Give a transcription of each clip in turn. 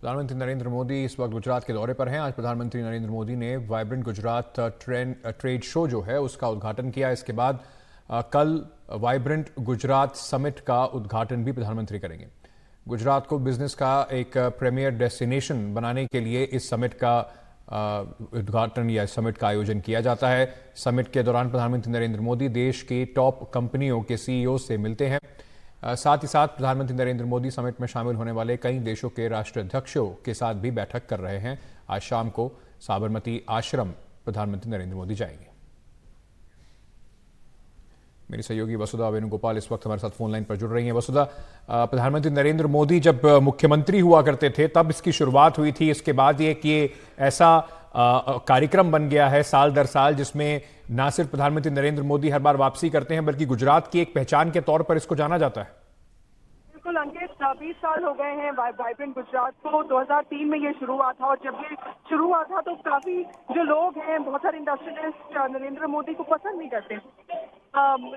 प्रधानमंत्री नरेंद्र मोदी इस वक्त गुजरात के दौरे पर हैं। आज प्रधानमंत्री नरेंद्र मोदी ने वाइब्रेंट गुजरात ट्रेड शो जो है उसका उद्घाटन किया। इसके बाद कल वाइब्रेंट गुजरात समिट का उद्घाटन भी प्रधानमंत्री करेंगे। गुजरात को बिजनेस का एक प्रीमियर डेस्टिनेशन बनाने के लिए इस समिट का उद्घाटन या समिट का आयोजन किया जाता है। समिट के दौरान प्रधानमंत्री नरेंद्र मोदी देश की टॉप कंपनियों के सीईओ से मिलते हैं। साथ ही साथ प्रधानमंत्री नरेंद्र मोदी समिट में शामिल होने वाले कई देशों के राष्ट्राध्यक्षों के साथ भी बैठक कर रहे हैं। आज शाम को साबरमती आश्रम प्रधानमंत्री नरेंद्र मोदी जाएंगे। मेरी सहयोगी वसुधा वेणुगोपाल इस वक्त हमारे साथ फोन लाइन पर जुड़ रही हैं। वसुधा, प्रधानमंत्री नरेंद्र मोदी जब मुख्यमंत्री हुआ करते थे तब इसकी शुरुआत हुई थी। इसके बाद ये ऐसा कार्यक्रम बन गया है साल दर साल जिसमें ना सिर्फ प्रधानमंत्री नरेंद्र मोदी हर बार वापसी करते हैं बल्कि गुजरात की एक पहचान के तौर पर इसको जाना जाता है। बिल्कुल अंकित, 20 साल हो गए हैं वाइब्रेंट गुजरात को। 2003 में ये शुरू हुआ था और जब ये शुरू हुआ था तो काफी जो लोग हैं, बहुत सारे इंडस्ट्रियलिस्ट नरेंद्र मोदी को पसंद नहीं करते।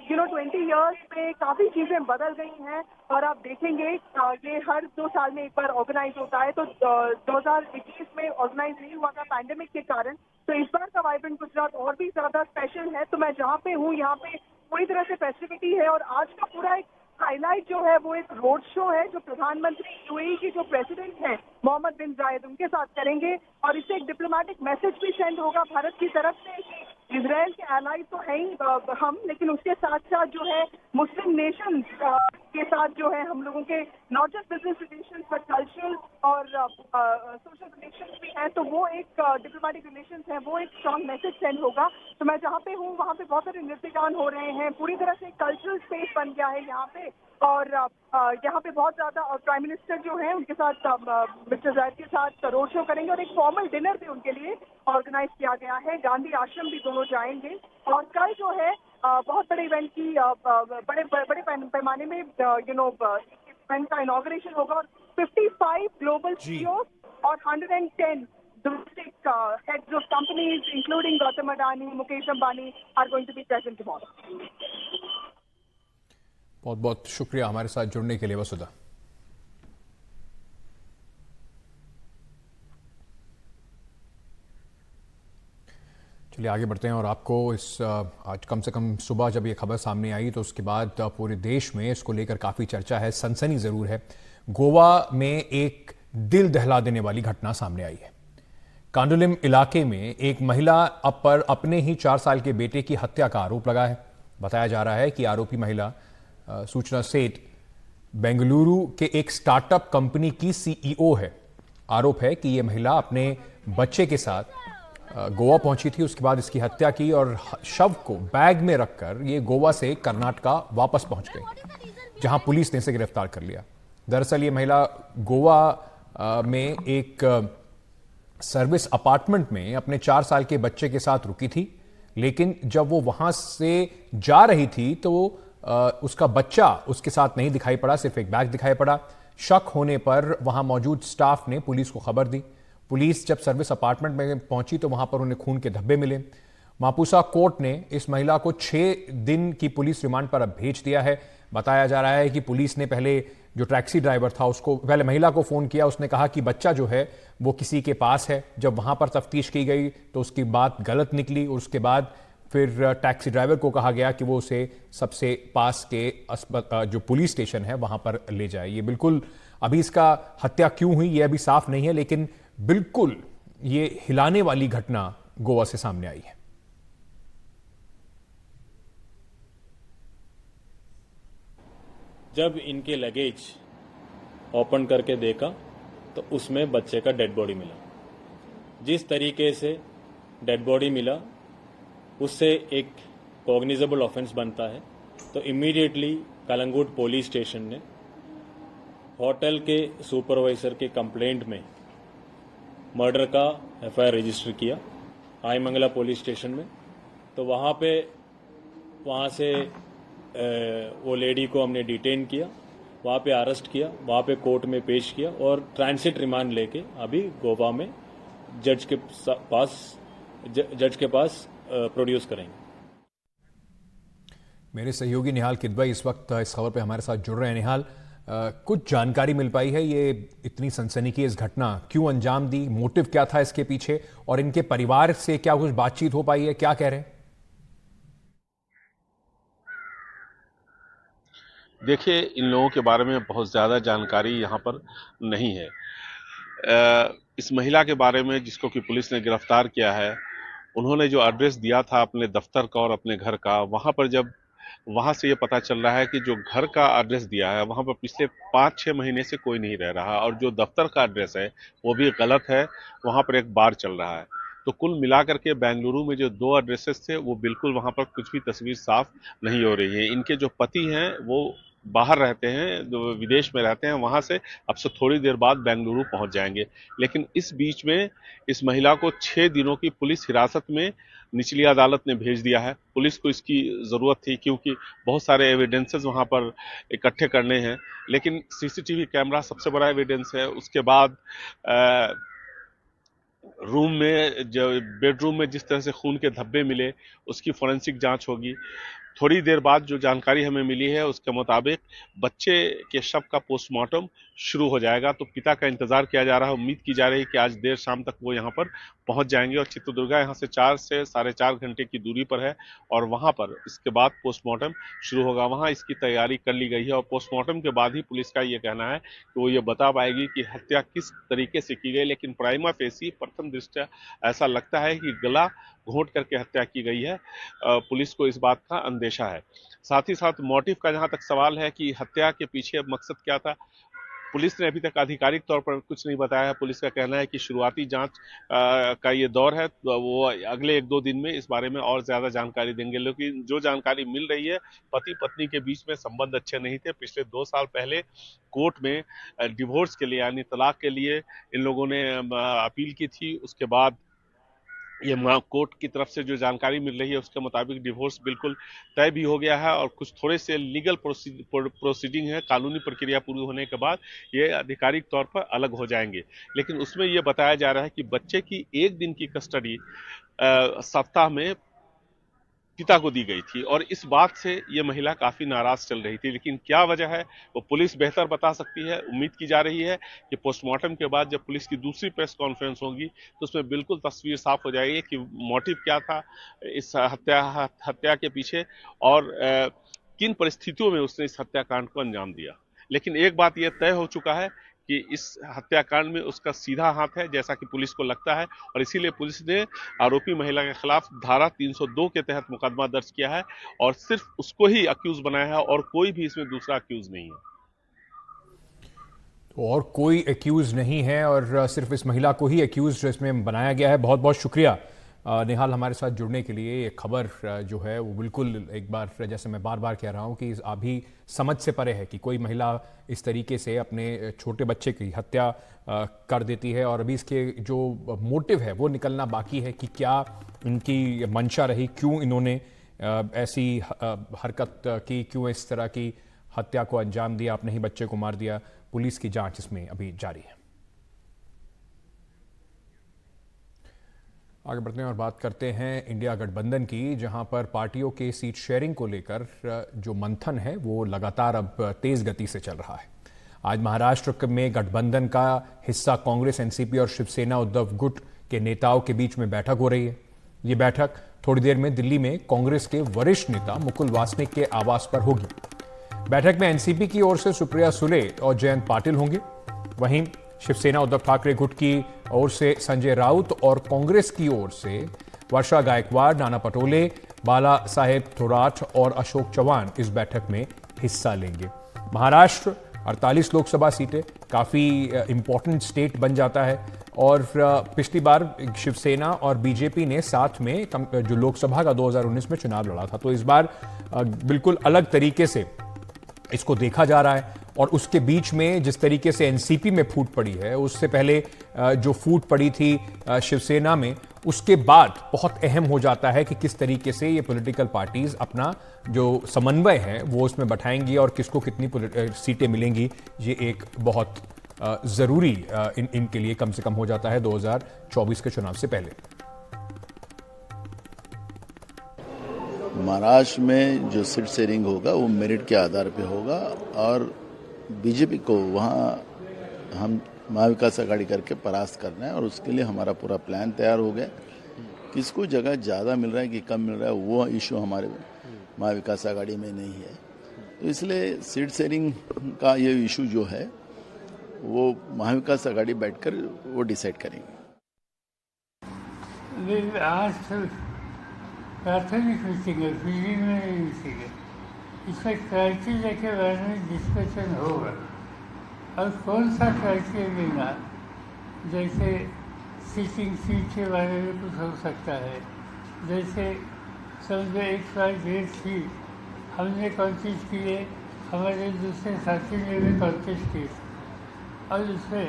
20 इयर्स में काफी चीजें बदल गई हैं और आप देखेंगे ये हर 2 साल में एक बार ऑर्गेनाइज होता है। तो 2021 में ऑर्गेनाइज नहीं हुआ था पैंडेमिक के कारण, तो इस बार का वाइब्रेंट गुजरात और भी ज्यादा स्पेशल है। तो मैं जहाँ पे हूँ यहाँ पे पूरी तरह से फेस्टिविटी है और आज का पूरा एक हाईलाइट जो है वो एक रोड शो है जो प्रधानमंत्री यूएई के जो प्रेसिडेंट हैं मोहम्मद बिन जायद उनके साथ करेंगे और इससे एक डिप्लोमेटिक मैसेज भी सेंड होगा भारत की तरफ से कि इजराइल के एलाइज तो है ही हम, लेकिन उसके साथ साथ जो है मुस्लिम नेशन के साथ जो है हम लोगों के not just business relations but cultural और सोशल रिलेशंस भी हैं। तो वो एक डिप्लोमेटिक रिलेशंस है, वो एक स्ट्रॉन्ग मैसेज सेंड होगा। तो मैं जहाँ पे हूँ वहाँ पे बहुत सारे नृत्य गान हो रहे हैं, पूरी तरह से कल्चरल स्पेस बन गया है यहाँ पे और यहाँ पे बहुत ज्यादा और प्राइम मिनिस्टर जो है उनके साथ मिस्टर जायद के साथ रोड शो करेंगे और एक फॉर्मल डिनर भी उनके लिए ऑर्गेनाइज किया गया है। गांधी आश्रम भी दोनों जाएंगे और कल जो है बहुत बड़े इवेंट की बड़े पैमाने में इवेंट का इनॉग्रेशन होगा और 55 ग्लोबल सीईओ और 110 domestic heads of companies including Gautam Adani, Mukesh Ambani are going to be present tomorrow. बहुत बहुत शुक्रिया हमारे साथ जुड़ने के लिए वसुधा। चलिए आगे बढ़ते हैं और आपको आज कम से कम सुबह जब ये खबर सामने आई तो उसके बाद पूरे देश में इसको लेकर काफी चर्चा है, सनसनी जरूर है। गोवा में एक दिल दहला देने वाली घटना सामने आई है। कांडोलिम इलाके में एक महिला पर अपने ही 4 साल के बेटे की हत्या का आरोप लगा है। बताया जा रहा है कि आरोपी महिला सूचना सेठ बेंगलुरु के एक स्टार्टअप कंपनी की सीईओ है। आरोप है कि यह महिला अपने बच्चे के साथ गोवा पहुंची थी, उसके बाद इसकी हत्या की और शव को बैग में रखकर ये गोवा से कर्नाटका वापस पहुंच गई, जहां पुलिस ने इसे गिरफ्तार कर लिया। दरअसल ये महिला गोवा में एक सर्विस अपार्टमेंट में अपने 4 साल के बच्चे के साथ रुकी थी, लेकिन जब वो वहां से जा रही थी तो उसका बच्चा उसके साथ नहीं दिखाई पड़ा, सिर्फ एक बैग दिखाई पड़ा। शक होने पर वहां मौजूद स्टाफ ने पुलिस को खबर दी। पुलिस जब सर्विस अपार्टमेंट में पहुंची तो वहां पर उन्हें खून के धब्बे मिले। मापुसा कोर्ट ने इस महिला को 6 दिन की पुलिस रिमांड पर अब भेज दिया है। बताया जा रहा है कि पुलिस ने पहले जो टैक्सी ड्राइवर था उसको पहले महिला को फोन किया, उसने कहा कि बच्चा जो है वो किसी के पास है। जब वहां पर तफ्तीश की गई तो उसकी बात गलत निकली और उसके बाद फिर टैक्सी ड्राइवर को कहा गया कि वो उसे सबसे पास के जो पुलिस स्टेशन है वहां पर ले जाए। ये बिल्कुल अभी इसका हत्या क्यों हुई ये अभी साफ नहीं है, लेकिन बिल्कुल ये हिलाने वाली घटना गोवा से सामने आई है। जब इनके लगेज ओपन करके देखा तो उसमें बच्चे का डेड बॉडी मिला। जिस तरीके से डेड बॉडी मिला उससे एक कॉग्निजेबल ऑफेंस बनता है। तो इमीडिएटली कलंगुट पुलिस स्टेशन ने होटल के सुपरवाइजर के कंप्लेंट में मर्डर का एफआईआर रजिस्टर किया आईमंगला पुलिस स्टेशन में। तो वहाँ से वो लेडी को हमने डिटेन किया, वहाँ पे अरेस्ट किया, वहाँ पे कोर्ट में पेश किया और ट्रांसिट रिमांड लेके अभी गोवा में जज के पास प्रोड्यूस करेंगे। मेरे सहयोगी निहाल किदवई इस वक्त इस खबर पे हमारे साथ जुड़ रहे हैं। निहाल, कुछ जानकारी मिल पाई है ये इतनी सनसनीखेज घटना क्यों अंजाम दी, मोटिव क्या था इसके पीछे, और इनके परिवार से क्या कुछ बातचीत हो पाई है, क्या कह रहे हैं? देखिए, इन लोगों के बारे में बहुत ज़्यादा जानकारी यहाँ पर नहीं है। इस महिला के बारे में जिसको कि पुलिस ने गिरफ्तार किया है, उन्होंने जो एड्रेस दिया था अपने दफ्तर का और अपने घर का, वहाँ पर जब वहाँ से ये पता चल रहा है कि जो घर का एड्रेस दिया है वहाँ पर पिछले 5-6 महीने से कोई नहीं रह रहा, और जो दफ्तर का एड्रेस है वो भी गलत है, वहाँ पर एक बार चल रहा है। तो कुल मिलाकर के बेंगलुरु में जो 2 एड्रेसेस थे वो बिल्कुल वहाँ पर कुछ भी तस्वीर साफ नहीं हो रही है। इनके जो पति हैं वो बाहर रहते हैं, जो विदेश में रहते हैं, वहाँ से अब से थोड़ी देर बाद बेंगलुरु पहुँच जाएंगे। लेकिन इस बीच में इस महिला को 6 दिनों की पुलिस हिरासत में निचली अदालत ने भेज दिया है। पुलिस को इसकी ज़रूरत थी क्योंकि बहुत सारे एविडेंसेस वहाँ पर इकट्ठे करने हैं, लेकिन सीसीटीवी कैमरा सबसे बड़ा एविडेंस है। उसके बाद रूम में, जो बेडरूम में जिस तरह से खून के धब्बे मिले, उसकी फोरेंसिक जांच होगी। थोड़ी देर बाद जो जानकारी हमें मिली है उसके मुताबिक बच्चे के शव का पोस्टमार्टम शुरू हो जाएगा। तो पिता का इंतजार किया जा रहा है, उम्मीद की जा रही है कि आज देर शाम तक वो यहाँ पर पहुंच जाएंगे, और चित्रदुर्गा यहाँ से 4 से 4.5 घंटे की दूरी पर है, और वहाँ पर इसके बाद पोस्टमार्टम शुरू होगा। वहाँ इसकी तैयारी कर ली गई है, और पोस्टमार्टम के बाद ही पुलिस का ये कहना है कि वो ये बता पाएगी कि हत्या किस तरीके से की गई। लेकिन प्राइमा फेसी प्रथम दृष्टया ऐसा लगता है कि गला घोंट करके हत्या की गई है। पुलिस को इस बात का अंदेशा है। साथ ही साथ मोटिव का जहां तक सवाल है कि हत्या के पीछे मकसद क्या था, पुलिस ने अभी तक आधिकारिक तौर पर कुछ नहीं बताया है। पुलिस का कहना है कि शुरुआती जांच का ये दौर है, तो वो अगले 1-2 दिन में इस बारे में और ज्यादा जानकारी देंगे। लेकिन जो जानकारी मिल रही है, पति पत्नी के बीच में संबंध अच्छे नहीं थे। पिछले 2 साल पहले कोर्ट में डिवोर्स के लिए, यानी तलाक के लिए इन लोगों ने अपील की थी। उसके बाद ये कोर्ट की तरफ से जो जानकारी मिल रही है उसके मुताबिक डिवोर्स बिल्कुल तय भी हो गया है, और कुछ थोड़े से लीगल प्रोसीडिंग है, कानूनी प्रक्रिया पूरी होने के बाद ये आधिकारिक तौर पर अलग हो जाएंगे। लेकिन उसमें ये बताया जा रहा है कि बच्चे की 1 दिन की कस्टडी सप्ताह में पिता को दी गई थी, और इस बात से ये महिला काफी नाराज चल रही थी। लेकिन क्या वजह है वो पुलिस बेहतर बता सकती है। उम्मीद की जा रही है कि पोस्टमार्टम के बाद जब पुलिस की दूसरी प्रेस कॉन्फ्रेंस होगी तो उसमें बिल्कुल तस्वीर साफ हो जाएगी कि मोटिव क्या था इस हत्या के पीछे, और किन परिस्थितियों में उसने इस हत्याकांड को अंजाम दिया। लेकिन एक बात यह तय हो चुका है कि इस हत्याकांड में उसका सीधा हाथ है, जैसा कि पुलिस को लगता है, और इसीलिए पुलिस ने आरोपी महिला के खिलाफ धारा 302 के तहत मुकदमा दर्ज किया है, और सिर्फ उसको ही अक्यूज बनाया है, और कोई भी इसमें दूसरा अक्यूज नहीं है। तो और कोई एक्यूज नहीं है, और सिर्फ इस महिला को ही एक्यूज इसमें बनाया गया है। बहुत बहुत शुक्रिया निहाल हमारे साथ जुड़ने के लिए। ये खबर जो है वो बिल्कुल, एक बार जैसे मैं बार बार कह रहा हूँ कि अभी समझ से परे है कि कोई महिला इस तरीके से अपने छोटे बच्चे की हत्या कर देती है, और अभी इसके जो मोटिव है वो निकलना बाकी है कि क्या इनकी मंशा रही, क्यों इन्होंने ऐसी हरकत की, क्यों इस तरह की हत्या को अंजाम दिया, अपने ही बच्चे को मार दिया। पुलिस की जांच इसमें अभी जारी है। आगे बढ़ते हैं और बात करते हैं इंडिया गठबंधन की, जहां पर पार्टियों के सीट शेयरिंग को लेकर जो मंथन है वो लगातार अब तेज गति से चल रहा है। आज महाराष्ट्र में गठबंधन का हिस्सा कांग्रेस, एनसीपी और शिवसेना उद्धव गुट के नेताओं के बीच में बैठक हो रही है। ये बैठक थोड़ी देर में दिल्ली में कांग्रेस के वरिष्ठ नेता मुकुल वासनिक के आवास पर होगी। बैठक में एनसीपी की ओर से सुप्रिया सुले और जयंत पाटिल होंगे, वहीं शिवसेना उद्धव ठाकरे गुट की ओर से संजय राउत और कांग्रेस की ओर से वर्षा गायकवाड़, नाना पटोले, बाला साहेब थोराट और अशोक चौहान इस बैठक में हिस्सा लेंगे। महाराष्ट्र 48 लोकसभा सीटें, काफी इंपॉर्टेंट स्टेट बन जाता है, और पिछली बार शिवसेना और बीजेपी ने साथ में जो लोकसभा का 2019 में चुनाव लड़ा था, तो इस बार बिल्कुल अलग तरीके से इसको देखा जा रहा है। और उसके बीच में जिस तरीके से एनसीपी में फूट पड़ी है, उससे पहले जो फूट पड़ी थी शिवसेना में, उसके बाद बहुत अहम हो जाता है कि किस तरीके से ये पॉलिटिकल पार्टीज अपना जो समन्वय है वो उसमें बैठाएंगी और किसको कितनी सीटें मिलेंगी। ये एक बहुत जरूरी इनके लिए कम से कम हो जाता है 2024 के चुनाव से पहले। महाराष्ट्र में जो सीट शेयरिंग होगा वो मेरिट के आधार पे होगा, और बीजेपी को वहाँ हम महाविकास आघाड़ी करके परास्त करना है और उसके लिए हमारा पूरा प्लान तैयार हो गया। किसको जगह ज़्यादा मिल रहा है कि कम मिल रहा है वो इशू हमारे महाविकास आघाड़ी में नहीं है, तो इसलिए सीट शेयरिंग का ये इशू जो है वो महाविकास आघाड़ी बैठकर वो डिसाइड करेंगे। आज प्राथमिक मीटिंग है, फील्डिंग में नहीं मीटिंग है। इसमें क्राइटेरिया के बारे में डिस्कशन होगा और कौन सा क्राइटेरिया लेना, जैसे सीटिंग सीट के बारे में कुछ हो सकता है। जैसे समझो XYZ सीट हमने कॉन्टेस्ट किए, हमारे दूसरे साथी ने भी कॉन्टेस्ट किए और उसमें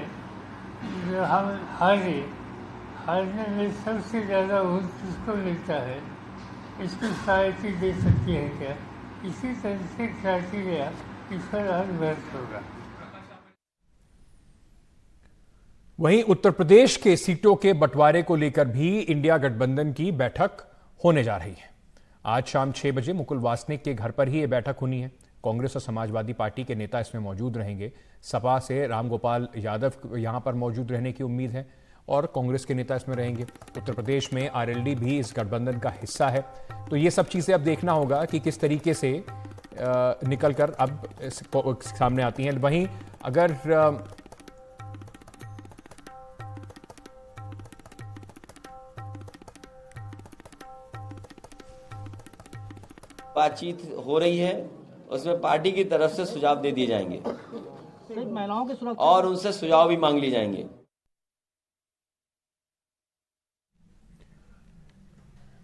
जो हम हारने में सबसे ज़्यादा वोट किसको मिलता है, इसकी सहायता दे सकती है क्या? इसी तरह से क्राइटेरिया इस पर आज बहस होगा। वहीं उत्तर प्रदेश के सीटों के बंटवारे को लेकर भी इंडिया गठबंधन की बैठक होने जा रही है। आज शाम 6 बजे मुकुल वासनिक के घर पर ही ये बैठक होनी है। कांग्रेस और समाजवादी पार्टी के नेता इसमें मौजूद रहेंगे। सपा से रामगोपाल यादव यहां पर मौजूद रहने की उम्मीद है और कांग्रेस के नेता इसमें रहेंगे। उत्तर प्रदेश में आरएलडी भी इस गठबंधन का हिस्सा है। तो ये सब चीजें अब देखना होगा कि किस तरीके से निकलकर अब सामने आती हैं। वहीं अगर बातचीत हो रही है, उसमें पार्टी की तरफ से सुझाव दे दिए जाएंगे महिलाओं के सुरक्षा और उनसे सुझाव भी मांग लिए जाएंगे।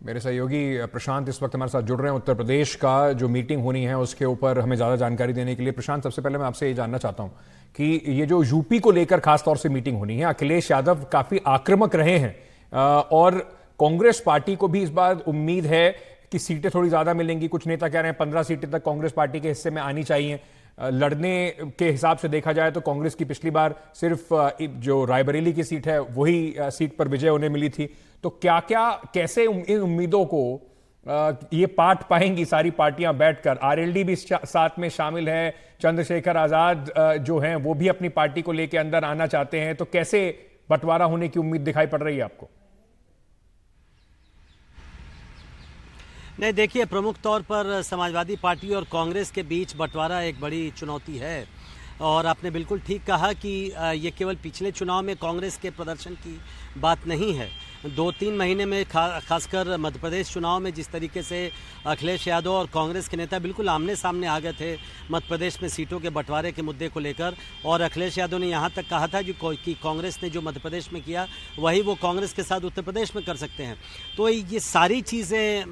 मेरे सहयोगी प्रशांत इस वक्त हमारे साथ जुड़ रहे हैं। उत्तर प्रदेश का जो मीटिंग होनी है उसके ऊपर हमें ज़्यादा जानकारी देने के लिए प्रशांत, सबसे पहले मैं आपसे ये जानना चाहता हूं कि ये जो यूपी को लेकर खासतौर से मीटिंग होनी है, अखिलेश यादव काफ़ी आक्रामक रहे हैं और कांग्रेस पार्टी को भी इस बार उम्मीद है कि सीटें थोड़ी ज़्यादा मिलेंगी। कुछ नेता कह रहे हैं 15 सीटें तक कांग्रेस पार्टी के हिस्से में आनी चाहिए। लड़ने के हिसाब से देखा जाए तो कांग्रेस की पिछली बार सिर्फ जो रायबरेली की सीट है वही सीट पर विजय उन्हें मिली थी। तो क्या क्या कैसे इन उम्मीदों को ये पाट पाएंगी सारी पार्टियां बैठकर? आरएलडी भी साथ में शामिल है, चंद्रशेखर आजाद जो हैं वो भी अपनी पार्टी को लेकर अंदर आना चाहते हैं। तो कैसे बंटवारा होने की उम्मीद दिखाई पड़ रही है आपको? नहीं, देखिए, प्रमुख तौर पर समाजवादी पार्टी और कांग्रेस के बीच बंटवारा एक बड़ी चुनौती है और आपने बिल्कुल ठीक कहा कि ये केवल पिछले चुनाव में कांग्रेस के प्रदर्शन की बात नहीं है। 2-3 महीने में खासकर मध्य प्रदेश चुनाव में जिस तरीके से अखिलेश यादव और कांग्रेस के नेता बिल्कुल आमने सामने आ गए थे मध्य प्रदेश में सीटों के बंटवारे के मुद्दे को लेकर, और अखिलेश यादव ने यहाँ तक कहा था कि कांग्रेस ने जो मध्य प्रदेश में किया वही वो कांग्रेस के साथ उत्तर प्रदेश में कर सकते हैं। तो ये सारी चीज़ें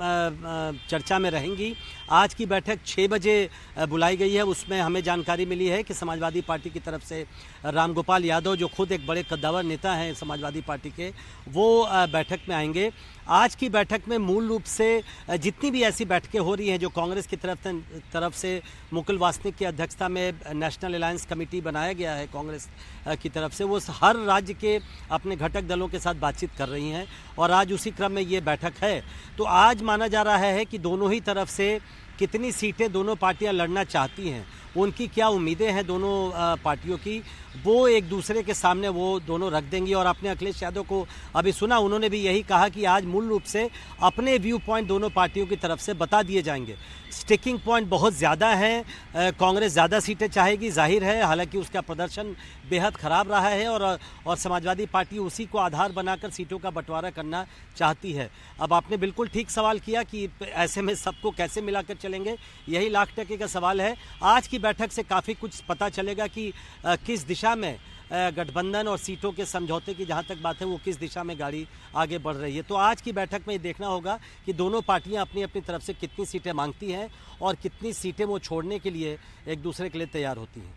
चर्चा में रहेंगी। आज की बैठक 6 बजे बुलाई गई है। उसमें हमें जानकारी मिली है कि समाजवादी पार्टी की तरफ से रामगोपाल यादव, जो खुद एक बड़े कद्दावर नेता हैं समाजवादी पार्टी के, वो बैठक में आएंगे। आज की बैठक में मूल रूप से जितनी भी ऐसी बैठकें हो रही हैं जो कांग्रेस की तरफ से मुकुल वासनिक की अध्यक्षता में नेशनल अलायंस कमेटी बनाया गया है कांग्रेस की तरफ से, वो हर राज्य के अपने घटक दलों के साथ बातचीत कर रही हैं और आज उसी क्रम में ये बैठक है। तो आज माना जा रहा है कि दोनों ही तरफ से कितनी सीटें दोनों पार्टियां लड़ना चाहती हैं, उनकी क्या उम्मीदें हैं दोनों पार्टियों की, वो एक दूसरे के सामने वो दोनों रख देंगी। और आपने अखिलेश यादव को अभी सुना, उन्होंने भी यही कहा कि आज मूल रूप से अपने व्यू पॉइंट दोनों पार्टियों की तरफ से बता दिए जाएंगे। स्टिकिंग पॉइंट बहुत ज़्यादा है, कांग्रेस ज़्यादा सीटें चाहेगी, जाहिर है, हालांकि उसका प्रदर्शन बेहद ख़राब रहा है और समाजवादी पार्टी उसी को आधार बनाकर सीटों का बंटवारा करना चाहती है। अब आपने बिल्कुल ठीक सवाल किया कि ऐसे में सबको कैसे मिलाकर चलेंगे, यही लाख टके का सवाल है। आज की बैठक से काफ़ी कुछ पता चलेगा कि किस दिशा में गठबंधन और सीटों के समझौते की जहां तक बात है वो किस दिशा में गाड़ी आगे बढ़ रही है। तो आज की बैठक में ये देखना होगा कि दोनों पार्टियां अपनी अपनी तरफ से कितनी सीटें मांगती हैं और कितनी सीटें वो छोड़ने के लिए एक दूसरे के लिए तैयार होती हैं।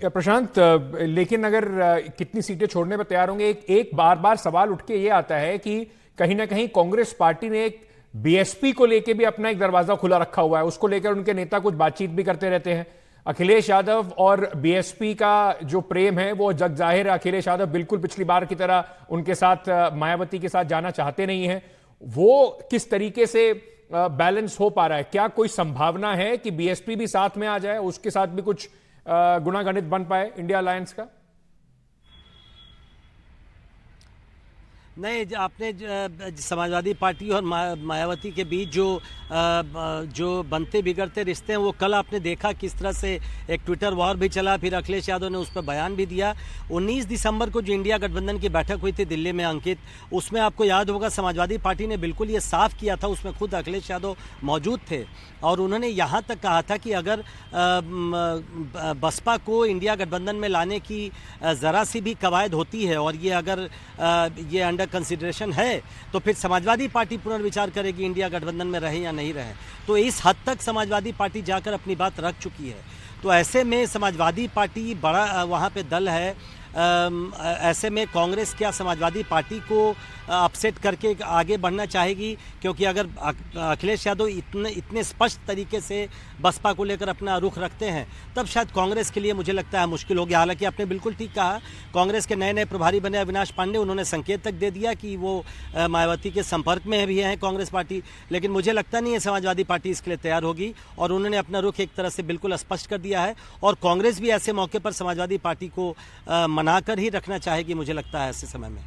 प्रशांत, लेकिन अगर कितनी सीटें छोड़ने पर तैयार होंगे, एक बार बार सवाल उठ के ये आता है कि कहीं ना कहीं कांग्रेस पार्टी ने एक बीएसपी को लेकर भी अपना एक दरवाजा खुला रखा हुआ है। उसको लेकर उनके नेता कुछ बातचीत भी करते रहते हैं। अखिलेश यादव और बीएसपी का जो प्रेम है वो जग जाहिर है। अखिलेश यादव बिल्कुल पिछली बार की तरह उनके साथ मायावती के साथ जाना चाहते नहीं हैं। वो किस तरीके से बैलेंस हो पा रहा है? क्या कोई संभावना है कि बीएसपी भी साथ में आ जाए, उसके साथ भी कुछ गुणागणित बन पाए इंडिया अलायंस का? नहीं, आपने समाजवादी पार्टी और मायावती के बीच जो बनते बिगड़ते रिश्ते हैं वो कल आपने देखा किस तरह से एक ट्विटर वॉर भी चला, फिर अखिलेश यादव ने उस पर बयान भी दिया। 19 दिसंबर को जो इंडिया गठबंधन की बैठक हुई थी दिल्ली में अंकित, उसमें आपको याद होगा समाजवादी पार्टी ने बिल्कुल ये साफ किया था, उसमें खुद अखिलेश यादव मौजूद थे और उन्होंने यहाँ तक कहा था कि अगर बसपा को इंडिया गठबंधन में लाने की ज़रा सी भी कवायद होती है और ये अगर ये अंडर कंसिडरेशन है तो फिर समाजवादी पार्टी पुनर्विचार करेगी इंडिया गठबंधन में रहे या नहीं रहे। तो इस हद तक समाजवादी पार्टी जाकर अपनी बात रख चुकी है। तो ऐसे में समाजवादी पार्टी बड़ा वहाँ पे दल है, ऐसे में कांग्रेस क्या समाजवादी पार्टी को अपसेट करके आगे बढ़ना चाहेगी? क्योंकि अगर अखिलेश यादव इतने स्पष्ट तरीके से बसपा को लेकर अपना रुख रखते हैं तब शायद कांग्रेस के लिए मुझे लगता है मुश्किल हो गया। हालांकि आपने बिल्कुल ठीक कहा, कांग्रेस के नए नए प्रभारी बने अविनाश पांडे, उन्होंने संकेत तक दे दिया कि वो मायावती के संपर्क में भी है कांग्रेस पार्टी, लेकिन मुझे लगता नहीं है समाजवादी पार्टी इसके लिए तैयार होगी और उन्होंने अपना रुख एक तरह से बिल्कुल स्पष्ट कर दिया है और कांग्रेस भी ऐसे मौके पर समाजवादी पार्टी को मनाकर ही रखना चाहेगी मुझे लगता है ऐसे समय में।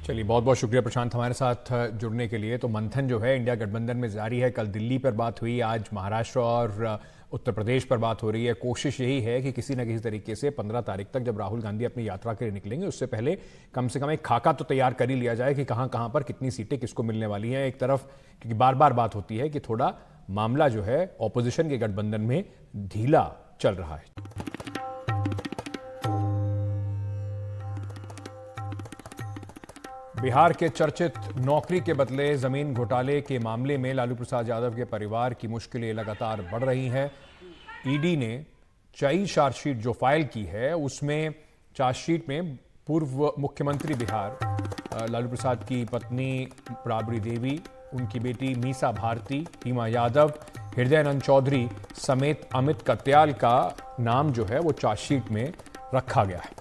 चलिए, बहुत बहुत शुक्रिया प्रशांत हमारे साथ जुड़ने के लिए। तो मंथन जो है इंडिया गठबंधन में जारी है। कल दिल्ली पर बात हुई, आज महाराष्ट्र और उत्तर प्रदेश पर बात हो रही है। कोशिश यही है कि किसी न किसी तरीके से 15 तारीख तक जब राहुल गांधी अपनी यात्रा के लिए निकलेंगे उससे पहले कम से कम एक खाका तो तैयार कर ही लिया जाए कि कहां कहां पर कितनी सीटें किसको मिलने वाली हैं। एक तरफ क्योंकि बार बार बात होती है कि थोड़ा मामला जो है ऑपोजिशन के गठबंधन में ढीला चल रहा है। बिहार के चर्चित नौकरी के बदले जमीन घोटाले के मामले में लालू प्रसाद यादव के परिवार की मुश्किलें लगातार बढ़ रही हैं। ईडी ने चार्जशीट जो फाइल की है उसमें चार्जशीट में पूर्व मुख्यमंत्री बिहार लालू प्रसाद की पत्नी राबड़ी देवी, उनकी बेटी मीसा भारती, हिमा यादव, हृदयानंद चौधरी समेत अमित कत्याल का नाम जो है वो चार्जशीट में रखा गया है।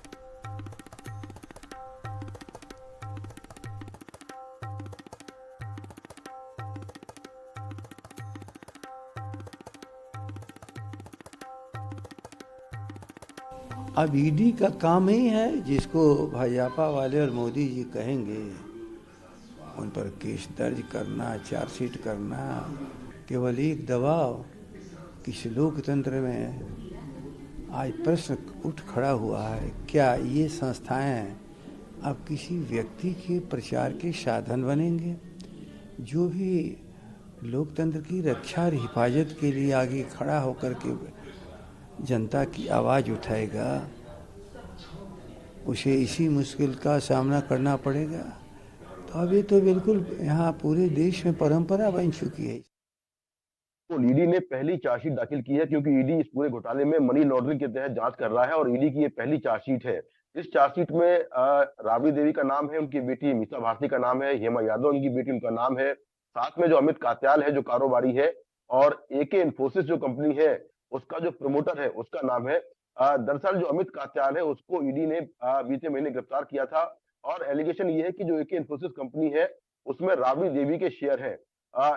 अब ईडी का काम ही है जिसको भाजपा वाले और मोदी जी कहेंगे उन पर केस दर्ज करना, चार्जशीट करना। केवल एक दबाव किसी लोकतंत्र में आज प्रश्न उठ खड़ा हुआ है, क्या ये संस्थाएं अब किसी व्यक्ति के प्रचार के साधन बनेंगे? जो भी लोकतंत्र की रक्षा और हिफाजत के लिए आगे खड़ा होकर के जनता की आवाज़ उठाएगा उसे इसी मुश्किल का सामना करना पड़ेगा। तो अभी तो बिल्कुल यहाँ पूरे देश में परंपरा बन चुकी है। तो ईडी ने पहली चार्जशीट दाखिल की है क्योंकि ईडी इस पूरे घोटाले में मनी लॉन्ड्रिंग के तहत जांच कर रहा है और ईडी की ये पहली चार्जशीट है। इस चार्जशीट में राबड़ी देवी का नाम है, उनकी बेटी मीसा भारती का नाम है, हेमा यादव उनकी बेटी उनका नाम है, साथ में जो अमित कात्याल है जो कारोबारी है और एके इन्फोसिस जो कंपनी है उसका जो प्रमोटर है उसका नाम है। दरअसल जो अमित कात्याल है उसको ईडी ने बीते महीने गिरफ्तार किया था और एलिगेशन ये है कि जो एके इन्फोसिस कंपनी है उसमें राबड़ी देवी के शेयर है।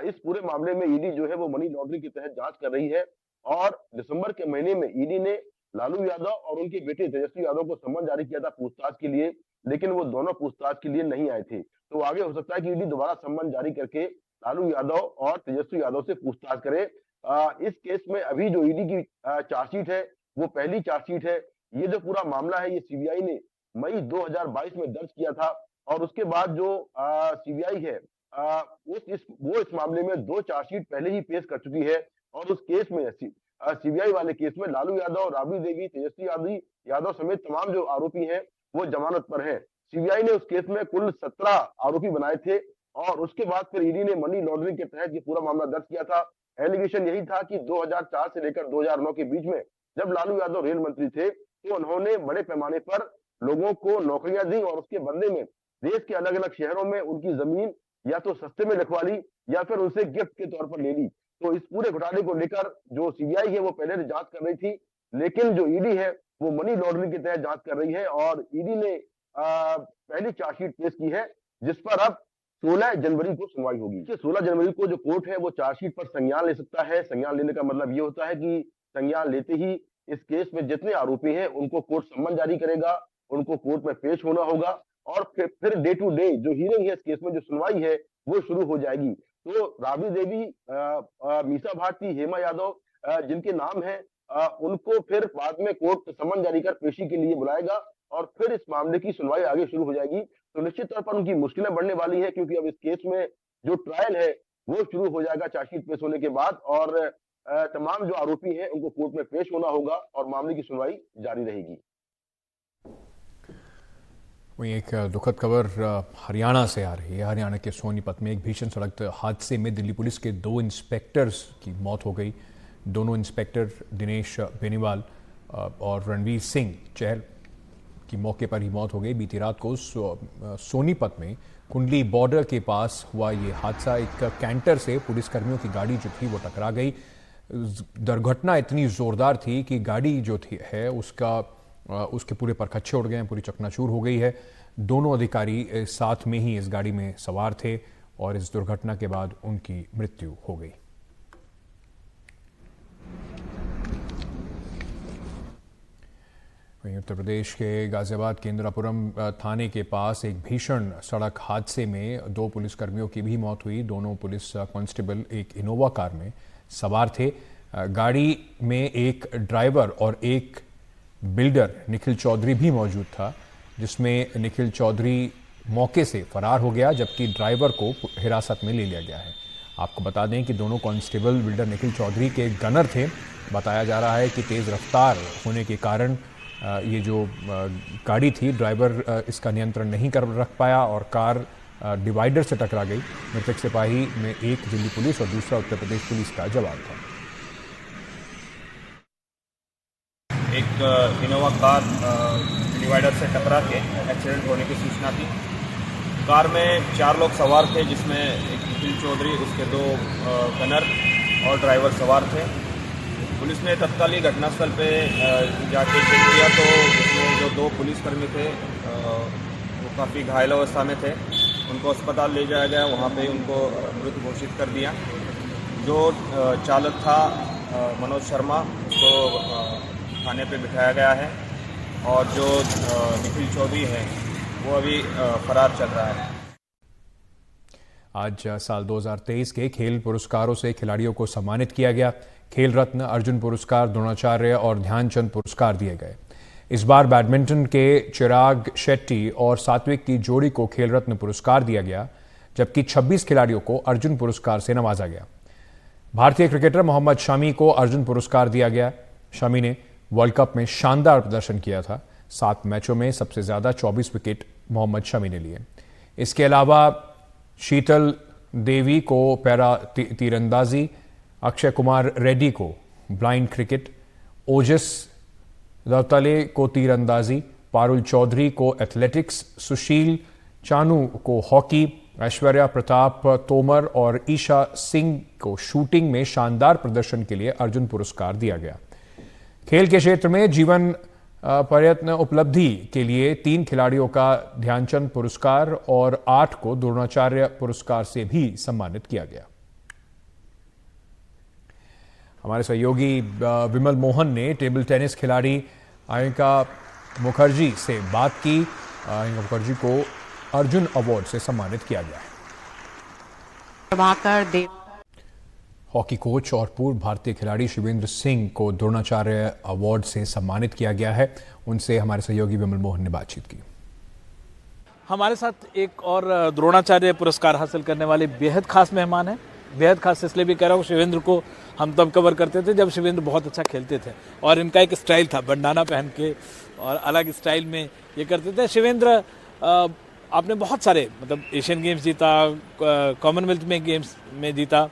इस पूरे मामले में ईडी जो है वो मनी लॉन्ड्रिंग के तहत जांच कर रही है और दिसंबर के महीने में ईडी ने लालू यादव और उनके बेटे तेजस्वी यादव को सम्मन जारी किया था पूछताछ के लिए, लेकिन वो दोनों पूछताछ के लिए नहीं आए थे। तो आगे हो सकता है कि ईडी दोबारा सम्मन जारी करके लालू यादव और तेजस्वी यादव से पूछताछ करे। इस केस में अभी जो ईडी की चार्जशीट है वो पहली चार्जशीट है। ये जो पूरा मामला है ये सीबीआई ने मई 2022 में दर्ज किया था और उसके बाद जो सीबीआई है वो इस मामले में 2 चार्जशीट पहले ही पेश कर चुकी है और उस केस में सीबीआई वाले केस में लालू यादव, राबड़ी देवी, तेजस्वी यादव समेत तमाम जो आरोपी हैं वो जमानत पर हैं। सीबीआई ने उस केस में कुल 17 आरोपी बनाए थे और उसके बाद फिर ईडी ने मनी लॉन्ड्रिंग के तहत ये पूरा मामला दर्ज किया था। एलिगेशन यही था कि 2004 से लेकर 2009 के बीच में जब लालू यादव रेल मंत्री थे तो उन्होंने बड़े पैमाने पर लोगों को नौकरियां दी और उसके बदले में देश के अलग अलग शहरों में उनकी जमीन या तो सस्ते में लिखवा ली या फिर उनसे गिफ्ट के तौर पर ले ली। तो इस पूरे घोटाले को लेकर जो सीबीआई है वो पहले से जांच कर रही थी, लेकिन जो ईडी है वो मनी लॉन्ड्रिंग के तहत जांच कर रही है और ईडी ने पहली चार्जशीट पेश की है जिस पर अब 16 जनवरी को सुनवाई होगी। 16 जनवरी को जो कोर्ट है वो चार्जशीट पर संज्ञान ले सकता है। संज्ञान लेने का मतलब ये होता है कि संज्ञान लेते ही इस केस में जितने आरोपी हैं उनको कोर्ट सम्मन जारी करेगा, उनको कोर्ट में पेश होना होगा और फिर डे टू डे जो हियरिंग है इस केस में, जो सुनवाई है वो शुरू हो जाएगी। तो राबड़ी देवी, मीसा भारती, हेमा यादव जिनके नाम है, उनको फिर बाद में कोर्ट सम्मन जारी कर पेशी के लिए बुलाएगा और फिर इस मामले की सुनवाई आगे शुरू हो जाएगी। तो निश्चित तौर पर उनकी मुश्किलें बढ़ने वाली है, क्योंकि अब इस केस में जो ट्रायल है वो शुरू हो जाएगा चार्जशीट पेश होने के बाद और तमाम जो आरोपी हैं उनको कोर्ट में पेश होना होगा और मामले की सुनवाई जारी रहेगी। वहीं एक दुखद खबर हरियाणा से आ रही है। हरियाणा के सोनीपत में एक भीषण सड़क हादसे में दिल्ली पुलिस के 2 इंस्पेक्टर्स की मौत हो गई। दोनों इंस्पेक्टर दिनेश बेनीवाल और रणवीर सिंह चहल की मौके पर ही मौत हो गई। बीती रात को सोनीपत में कुंडली बॉर्डर के पास हुआ ये हादसा। एक कैंटर से पुलिसकर्मियों की गाड़ी जो थी वो टकरा गई। दुर्घटना इतनी जोरदार थी कि गाड़ी जो थी है उसके पूरे परखच्चे उड़ गए हैं, पूरी चकनाचूर हो गई है। दोनों अधिकारी साथ में ही इस गाड़ी में सवार थे और इस दुर्घटना के बाद उनकी मृत्यु हो गई। वहीं उत्तर प्रदेश के गाजियाबाद के इंदिरापुरम थाने के पास एक भीषण सड़क हादसे में 2 पुलिसकर्मियों की भी मौत हुई। दोनों पुलिस कांस्टेबल एक इनोवा कार में सवार थे। गाड़ी में एक ड्राइवर और एक बिल्डर निखिल चौधरी भी मौजूद था, जिसमें निखिल चौधरी मौके से फरार हो गया, जबकि ड्राइवर को हिरासत में ले लिया गया है। आपको बता दें कि दोनों कांस्टेबल बिल्डर निखिल चौधरी के गनर थे। बताया जा रहा है कि तेज़ रफ्तार होने के कारण ये जो गाड़ी थी, ड्राइवर इसका नियंत्रण नहीं कर रख पाया और कार डिवाइडर से टकरा गई। मृतक सिपाही में एक दिल्ली पुलिस और दूसरा उत्तर प्रदेश पुलिस का जवान था। एक इनोवा कार डिवाइडर से टकरा के एक्सीडेंट होने की सूचना थी। कार में 4 लोग सवार थे, जिसमें एक निखिल चौधरी, उसके 2 गनर और ड्राइवर सवार थे। पुलिस ने तत्कालीन घटनास्थल पे जाके चेक किया तो उसमें जो 2 पुलिसकर्मी थे वो काफ़ी घायल अवस्था में थे। उनको अस्पताल ले जाया गया, वहाँ पे उनको मृत घोषित कर दिया। जो चालक था मनोज शर्मा, उसको थाने पे बिठाया गया है और जो निखिल चौधरी है वो अभी फरार चल रहा है। आज साल 2023 के खेल पुरस्कारों से खिलाड़ियों को सम्मानित किया गया। खेल रत्न, अर्जुन पुरस्कार, द्रोणाचार्य और ध्यानचंद पुरस्कार दिए गए। इस बार बैडमिंटन के चिराग शेट्टी और सात्विक की जोड़ी को खेल रत्न पुरस्कार दिया गया, जबकि 26 खिलाड़ियों को अर्जुन पुरस्कार से नवाजा गया। भारतीय क्रिकेटर मोहम्मद शमी को अर्जुन पुरस्कार दिया गया। शमी ने वर्ल्ड कप में शानदार प्रदर्शन किया था। 7 मैचों में सबसे ज्यादा 24 विकेट मोहम्मद शमी ने लिए। इसके अलावा शीतल देवी को पैरा तीरंदाजी, अक्षय कुमार रेड्डी को ब्लाइंड क्रिकेट, ओजस दवतले को तीरंदाजी, पारुल चौधरी को एथलेटिक्स, सुशील चानू को हॉकी, ऐश्वर्या प्रताप तोमर और ईशा सिंह को शूटिंग में शानदार प्रदर्शन के लिए अर्जुन पुरस्कार दिया गया। खेल के क्षेत्र में जीवन पर्यटन उपलब्धि के लिए 3 खिलाड़ियों का ध्यानचंद पुरस्कार और 8 को द्रोणाचार्य पुरस्कार से भी सम्मानित किया गया। हमारे सहयोगी विमल मोहन ने टेबल टेनिस खिलाड़ी आयंका मुखर्जी से बात की। आयंका मुखर्जी को अर्जुन अवार्ड से सम्मानित किया गया है। हॉकी कोच और पूर्व भारतीय खिलाड़ी शिवेंद्र सिंह को द्रोणाचार्य अवार्ड से सम्मानित किया गया है। उनसे हमारे सहयोगी विमल मोहन ने बातचीत की। हमारे साथ एक और द्रोणाचार्य पुरस्कार हासिल करने वाले बेहद खास मेहमान हैं। बेहद खास इसलिए भी कह रहा हूँ, शिवेंद्र को हम तब कवर करते थे जब शिवेंद्र बहुत अच्छा खेलते थे और इनका एक स्टाइल था, बंडाना पहन के और अलग स्टाइल में ये करते थे। शिवेंद्र, आपने बहुत सारे एशियन गेम्स जीता, कॉमनवेल्थ में गेम्स में जीता।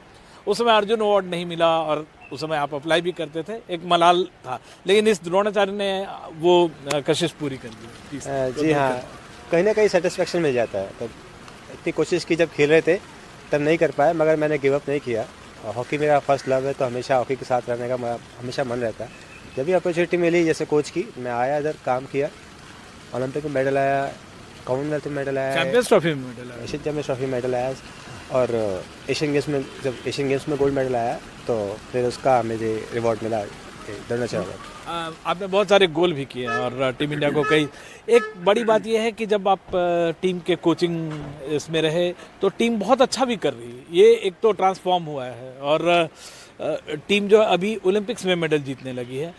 उस समय अर्जुन अवार्ड नहीं मिला और उस समय आप अप्लाई भी करते थे, एक मलाल था, लेकिन इस द्रोणाचार्य ने वो कशिश पूरी कर दी। जी हाँ, कहीं ना कहीं सेटिस्फेक्शन मिल जाता है। तब इतनी कोशिश की, जब खेल रहे थे तब नहीं कर पाए, मगर मैंने गिव अप नहीं किया। हॉकी मेरा फर्स्ट लव है, तो हमेशा हॉकी के साथ रहने का हमेशा मन रहता है। जब भी अपॉर्चुनिटी मिली जैसे कोच की, मैं आया इधर, काम किया, ओलंपिक में मेडल आया, कॉमनवेल्थ में मेडल आया, चैंपियंस ट्रॉफी में मेडल आया, एशियन चैंपियंस ट्रॉफी मेडल आया और एशियन गेम्स में जब एशियन गेम्स में गोल्ड मेडल आया तो फिर उसका मुझे रिवॉर्ड मिला द्रोणाचार्य अवार्ड। आपने बहुत सारे गोल भी किए हैं और टीम इंडिया को कई। एक बड़ी बात यह है कि जब आप टीम के कोचिंग इसमें रहे तो टीम बहुत अच्छा भी कर रही है, ये एक तो ट्रांसफॉर्म हुआ है और टीम जो अभी ओलंपिक्स में मेडल जीतने लगी है,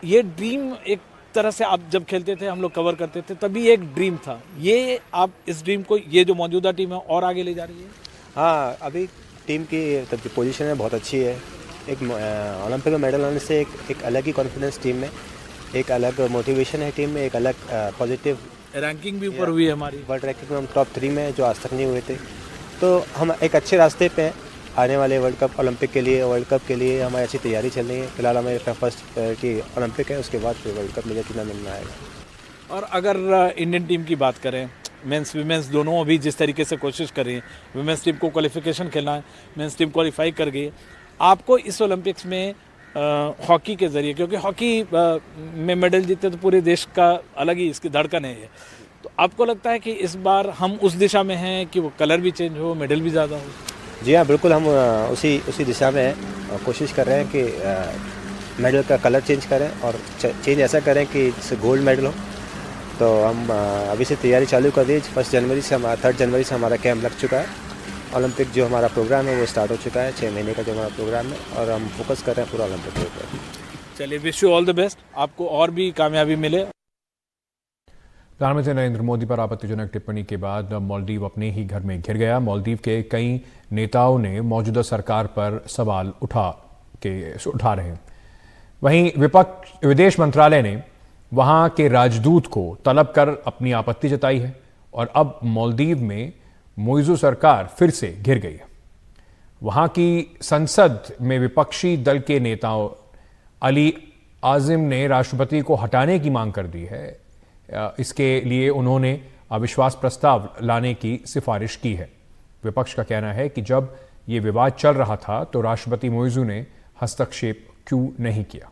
ये ड्रीम एक तरह से आप जब खेलते थे, हम लोग कवर करते थे, तभी एक ड्रीम था। ये आप इस ड्रीम को, ये जो मौजूदा टीम है और आगे ले जा रही है। हाँ, अभी टीम की तब पोजीशन है बहुत अच्छी है। एक ओलंपिक में मेडल आने से एक अलग ही कॉन्फिडेंस टीम में, एक अलग मोटिवेशन है टीम में, एक अलग पॉजिटिव रैंकिंग भी ऊपर हुई है हमारी। वर्ल्ड रैंकिंग में हम टॉप 3 में, जो आज तक नहीं हुए थे। तो हम एक अच्छे रास्ते पे हैं आने वाले वर्ल्ड कप, ओलंपिक के लिए, वर्ल्ड कप के लिए हमारी अच्छी तैयारी चल रही है। फिलहाल हमारी फर्स्ट प्रायोरिटी ओलंपिक है, उसके बाद फिर वर्ल्ड कप मुझे कितना मिलना आएगा। और अगर इंडियन टीम की बात करें, मेंस विमेंस दोनों अभी जिस तरीके से कोशिश कर रही है, विमेंस टीम को क्वालिफिकेशन खेलना है, मेंस टीम क्वालिफाई कर गई। आपको इस ओलंपिक्स में हॉकी के ज़रिए, क्योंकि हॉकी में मेडल जीते तो पूरे देश का अलग ही इसकी धड़कन है ये, तो आपको लगता है कि इस बार हम उस दिशा में हैं कि वो कलर भी चेंज हो, मेडल भी ज़्यादा हो? जी हाँ, बिल्कुल, हम उसी दिशा में हैं। कोशिश कर रहे हैं कि मेडल का कलर चेंज करें और चेंज ऐसा करें कि जिससे गोल्ड मेडल हो। तो हम अभी से तैयारी चालू कर दी। 3 जनवरी से हमारा कैंप लग चुका है। ओलंपिक जो हमारा प्रोग्राम है वो स्टार्ट हो चुका है, 6 महीने का जो हमारा प्रोग्राम है, और हम फोकस कर रहे हैं पूरा ओलंपिक के ऊपर। चलिए, wish you all the best, आपको और भी कामयाबी मिले। प्रधानमंत्री नरेंद्र मोदी पर आपत्तिजनक टिप्पणी के बाद मालदीव अपने ही घर में घिर गया। मालदीव के कई नेताओं ने मौजूदा सरकार पर सवाल उठा रहे हैं। वहीं विदेश मंत्रालय ने वहां के राजदूत को तलब कर अपनी आपत्ति जताई है और अब मालदीव में मोइज़ू सरकार फिर से घिर गई है। वहां की संसद में विपक्षी दल के नेताओं अली आजिम ने राष्ट्रपति को हटाने की मांग कर दी है। इसके लिए उन्होंने अविश्वास प्रस्ताव लाने की सिफारिश की है। विपक्ष का कहना है कि जब ये विवाद चल रहा था तो राष्ट्रपति मोइज़ू ने हस्तक्षेप क्यों नहीं किया।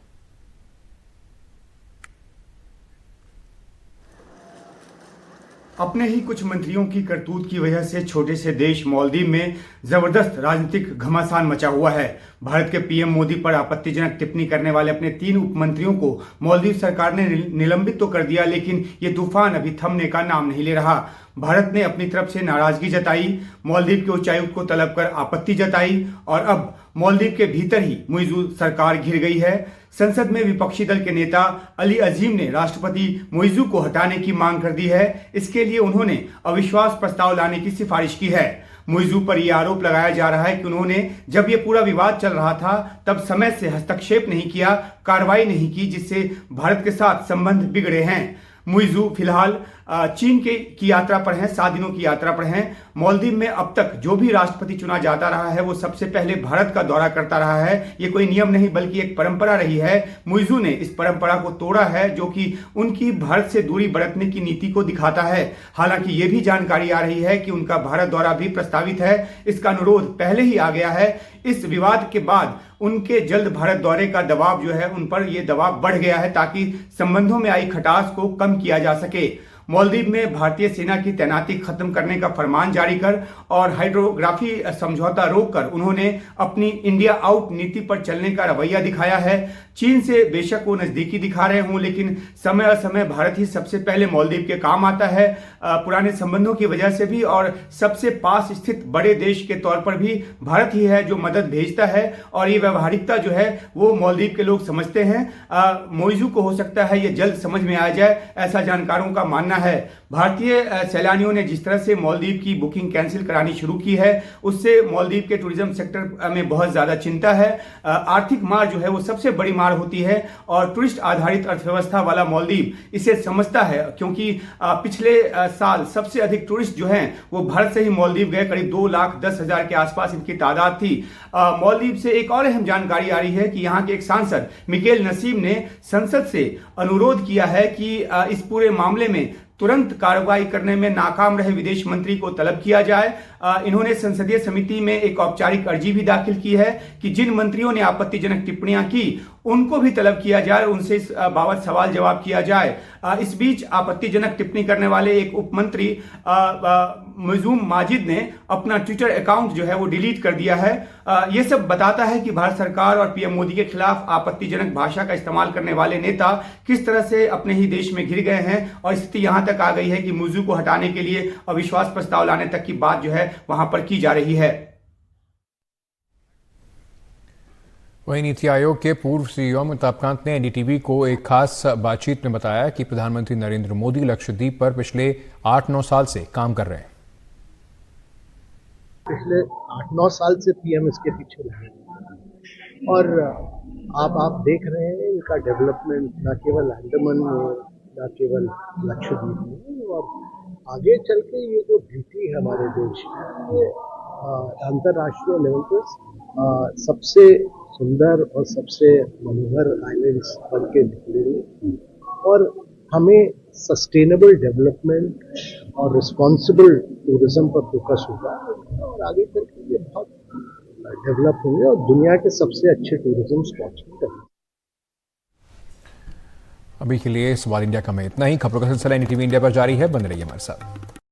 अपने ही कुछ मंत्रियों की करतूत की वजह से छोटे से देश मालदीव में जबरदस्त राजनीतिक घमासान मचा हुआ है। भारत के पीएम मोदी पर आपत्तिजनक टिप्पणी करने वाले अपने 3 उप मंत्रियों को मालदीव सरकार ने निलंबित तो कर दिया, लेकिन ये तूफान अभी थमने का नाम नहीं ले रहा। भारत ने अपनी तरफ से नाराजगी जताई, मालदीव के उच्चायुक्त को तलब कर आपत्ति जताई और अब मालदीव के भीतर ही मोइज़ू सरकार घिर गई है। संसद में विपक्षी दल के नेता अली अजीम ने राष्ट्रपति मोइज़ू को हटाने की मांग कर दी है। इसके लिए उन्होंने अविश्वास प्रस्ताव लाने की सिफारिश की है। मोइज़ू पर यह आरोप लगाया जा रहा है कि उन्होंने जब ये पूरा विवाद चल रहा था तब समय से हस्तक्षेप नहीं किया, कार्रवाई नहीं की, जिससे भारत के साथ संबंध बिगड़े हैं। मोइज़ू फिलहाल चीन की यात्रा पर हैं, 7 दिनों की यात्रा पर हैं। मालदीव में अब तक जो भी राष्ट्रपति चुना जाता रहा है वो सबसे पहले भारत का दौरा करता रहा है। ये कोई नियम नहीं बल्कि एक परंपरा रही है। मोइज़ू ने इस परंपरा को तोड़ा है, जो कि उनकी भारत से दूरी बरतने की नीति को दिखाता है। हालांकि ये भी जानकारी आ रही है कि उनका भारत दौरा भी प्रस्तावित है। इसका अनुरोध पहले ही आ गया है। इस विवाद के बाद उनके जल्द भारत दौरे का दबाव जो है, उन पर यह दबाव बढ़ गया है ताकि संबंधों में आई खटास को कम किया जा सके। मालदीव में भारतीय सेना की तैनाती खत्म करने का फरमान जारी कर और हाइड्रोग्राफी समझौता रोककर उन्होंने अपनी इंडिया आउट नीति पर चलने का रवैया दिखाया है। चीन से बेशक वो नजदीकी दिखा रहे हों, लेकिन समय असमय भारत ही सबसे पहले मालदीव के काम आता है, पुराने संबंधों की वजह से भी, और सबसे पास स्थित बड़े देश के तौर पर भी भारत ही है जो मदद भेजता है। और ये व्यवहारिकता जो है वो मालदीव के लोग समझते हैं। मोइज़ू को हो सकता है ये जल्द समझ में आ जाए, ऐसा जानकारों का मानना है। भारतीय सैलानियों ने जिस तरह से मालदीव की बुकिंग कैंसिल करानी शुरू की है, उससे मालदीव के टूरिज्म सेक्टर में बहुत ज्यादा चिंता है। आर्थिक मार जो है वो सबसे बड़ी मार होती है और टूरिस्ट आधारित अर्थव्यवस्था वाला मालदीव इसे समझता है, क्योंकि पिछले साल सबसे अधिक टूरिस्ट जो हैं वो भारत से ही मालदीव गए। करीब 2,10,000 के आसपास इनकी तादाद थी। मालदीव से एक और अहम जानकारी आ रही है कि यहाँ के एक सांसद मिकेल नसीम ने संसद से अनुरोध किया है कि इस पूरे मामले में तुरंत कार्रवाई करने में नाकाम रहे विदेश मंत्री को तलब किया जाए। इन्होंने संसदीय समिति में एक औपचारिक अर्जी भी दाखिल की है कि जिन मंत्रियों ने आपत्तिजनक टिप्पणियां की उनको भी तलब किया जाए, उनसे इस बाबत सवाल जवाब किया जाए। इस बीच आपत्तिजनक टिप्पणी करने वाले एक उपमंत्री मजूम माजिद ने अपना ट्विटर अकाउंट जो है वो डिलीट कर दिया है। ये सब बताता है कि भारत सरकार और पीएम मोदी के खिलाफ आपत्तिजनक भाषा का इस्तेमाल करने वाले नेता किस तरह से अपने ही देश में घिर गए हैं और स्थिति यहां तक आ गई है कि मौजू को हटाने के लिए अविश्वास प्रस्ताव लाने तक की बात जो है वहां पर की जा रही है। वहीं नीति आयोग के पूर्व सीईओ अमिताभ कांत ने एनडीटीवी को एक खास बातचीत में बताया कि प्रधानमंत्री नरेंद्र मोदी लक्षद्वीप पर पिछले 8-9 साल से काम कर रहे हैं। पिछले 8-9 साल से पीएम इसके पीछे लगे और आप देख रहे हैं इनका डेवलपमेंट न केवल अंडमान में, न केवल लक्षद्वीप में, और आगे चल के ये जो ब्यूटी है हमारे देश की, ये अंतर्राष्ट्रीय लेवल पर सबसे सुंदर और सबसे मनोहर आइलैंड्स बन के निकलेंगे और हमें सस्टेनेबल डेवलपमेंट और रिस्पॉन्सिबल टूरिज्म पर फोकस होगा और आगे चल के ये बहुत डेवलप होंगे और दुनिया के सबसे अच्छे टूरिज्म स्पॉट्स में रहेंगे। अभी के लिए सवाल इंडिया का में इतना ही। खबरों का सिलसिला एनडीटीवी इंडिया पर जारी है, बने रहिए हमारे साथ।